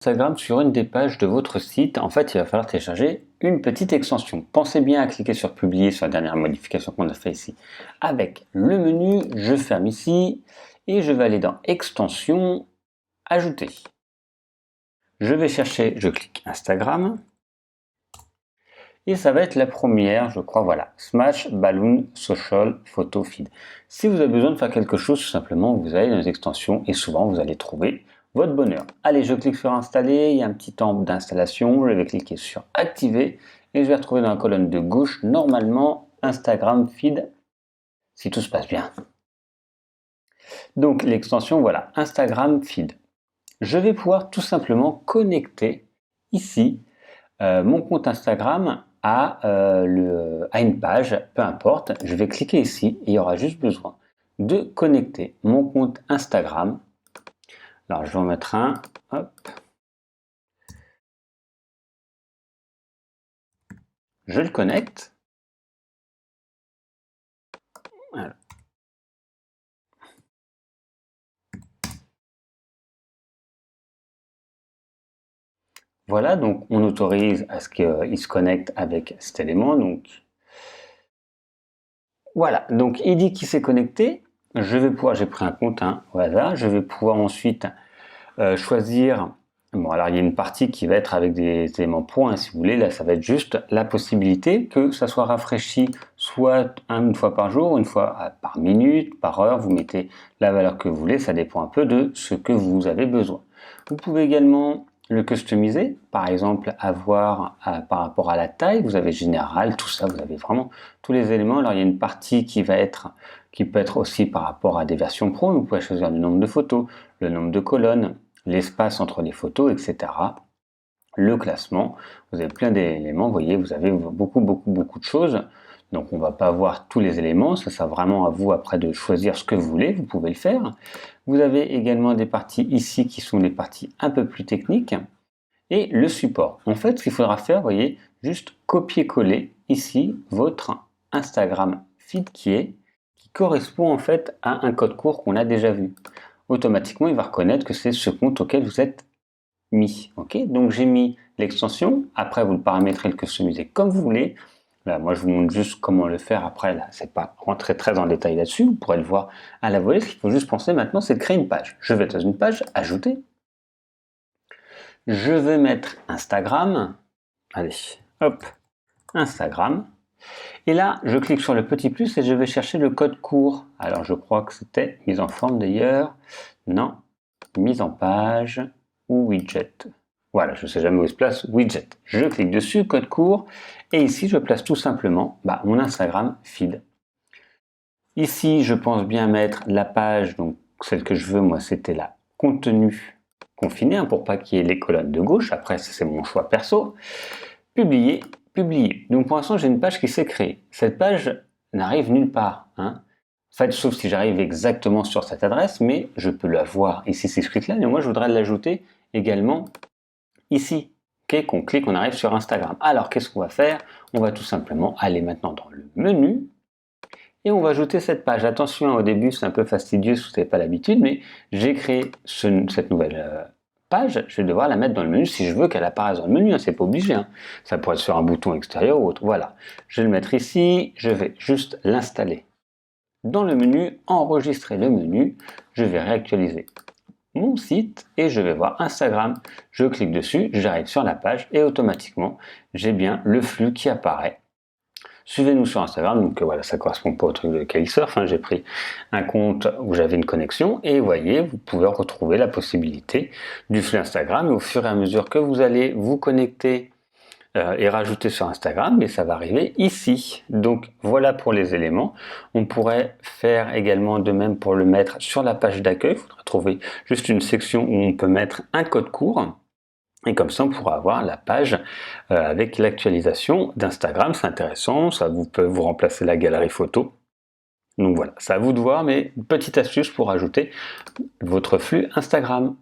Instagram sur une des pages de votre site, en fait, il va falloir télécharger une petite extension. Pensez bien à cliquer sur publier sur la dernière modification qu'on a fait ici avec le menu. Je ferme ici et je vais aller dans extension, ajouter. Je vais chercher, je clique Instagram et ça va être la première, je crois, voilà, Smash Balloon Social Photo Feed. Si vous avez besoin de faire quelque chose, tout simplement, vous allez dans les extensions et souvent vous allez trouver votre bonheur. Allez, je clique sur installer, il y a un petit temps d'installation, je vais cliquer sur activer et je vais retrouver dans la colonne de gauche normalement Instagram Feed si tout se passe bien. Donc l'extension, voilà, Instagram Feed. Je vais pouvoir tout simplement connecter ici mon compte Instagram à une page, peu importe. Je vais cliquer ici et il y aura juste besoin de connecter mon compte Instagram. Alors je vais en mettre un, hop. Je le connecte. Voilà. Voilà, donc on autorise à ce qu'il se connecte avec cet élément. Donc voilà, donc il dit qu'il s'est connecté. Je vais pouvoir, j'ai pris un compte au hasard, je vais pouvoir ensuite choisir. Bon, alors il y a une partie qui va être avec des éléments points, si vous voulez. Là, ça va être juste la possibilité que ça soit rafraîchi soit une fois par jour, une fois par minute, par heure. Vous mettez la valeur que vous voulez, ça dépend un peu de ce que vous avez besoin. Vous pouvez également le customiser, par exemple avoir par rapport à la taille, vous avez général, tout ça, vous avez vraiment tous les éléments. Alors il y a une partie qui peut être aussi par rapport à des versions pro, vous pouvez choisir le nombre de photos, le nombre de colonnes, l'espace entre les photos, etc. Le classement, vous avez plein d'éléments, vous voyez, vous avez beaucoup de choses. Donc on ne va pas voir tous les éléments, ça sera vraiment à vous après de choisir ce que vous voulez, vous pouvez le faire. Vous avez également des parties ici qui sont des parties un peu plus techniques. Et le support. En fait, ce qu'il faudra faire, vous voyez, juste copier-coller ici votre Instagram feed qui correspond en fait à un code court qu'on a déjà vu. Automatiquement, il va reconnaître que c'est ce compte auquel vous êtes mis. Ok, donc j'ai mis l'extension. Après, vous le paramétrez, le customisez comme vous voulez. Là, moi, je vous montre juste comment le faire. Après, là, c'est pas rentrer très en détail là-dessus. Vous pourrez le voir à la volée. Ce qu'il faut juste penser maintenant, c'est de créer une page. Je vais dans une page, ajouter. Je vais mettre Instagram. Allez, hop, Instagram. Et là, je clique sur le petit plus et je vais chercher le code court. Alors, je crois que c'était mise en forme d'ailleurs. Non, mise en page ou widget. Voilà, je ne sais jamais où il se place, widget. Je clique dessus, code court, et ici, je place tout simplement mon Instagram feed. Ici, je pense bien mettre la page, donc celle que je veux, moi, c'était la contenu confiné, pour pas qu'il y ait les colonnes de gauche. Après, c'est mon choix perso. Publier, publier. Donc pour l'instant, j'ai une page qui s'est créée. Cette page n'arrive nulle part. En fait, sauf si j'arrive exactement sur cette adresse, mais je peux la voir ici, si je clique là, mais moi je voudrais l'ajouter également ici. Ok, qu'on clique, on arrive sur Instagram. Alors qu'est-ce qu'on va faire? On va tout simplement aller maintenant dans le menu et on va ajouter cette page. Attention, au début c'est un peu fastidieux si vous n'avez pas l'habitude, mais j'ai créé cette nouvelle page, je vais devoir la mettre dans le menu si je veux qu'elle apparaisse dans le menu, c'est pas obligé. Ça pourrait être sur un bouton extérieur ou autre. Voilà, je vais le mettre ici, je vais juste l'installer dans le menu, enregistrer le menu, je vais réactualiser mon site et je vais voir Instagram. Je clique dessus, j'arrive sur la page et automatiquement j'ai bien le flux qui apparaît. Suivez-nous sur Instagram, donc voilà, ça correspond pas au truc de Kalisurf, j'ai pris un compte où j'avais une connexion et vous voyez, vous pouvez retrouver la possibilité du flux Instagram et au fur et à mesure que vous allez vous connecter et rajouter sur Instagram, mais ça va arriver ici. Donc voilà pour les éléments. On pourrait faire également de même pour le mettre sur la page d'accueil. Il faudra trouver juste une section où on peut mettre un code court. Et comme ça, on pourra avoir la page avec l'actualisation d'Instagram. C'est intéressant, ça peut vous remplacer la galerie photo. Donc voilà, c'est à vous de voir, mais petite astuce pour ajouter votre flux Instagram.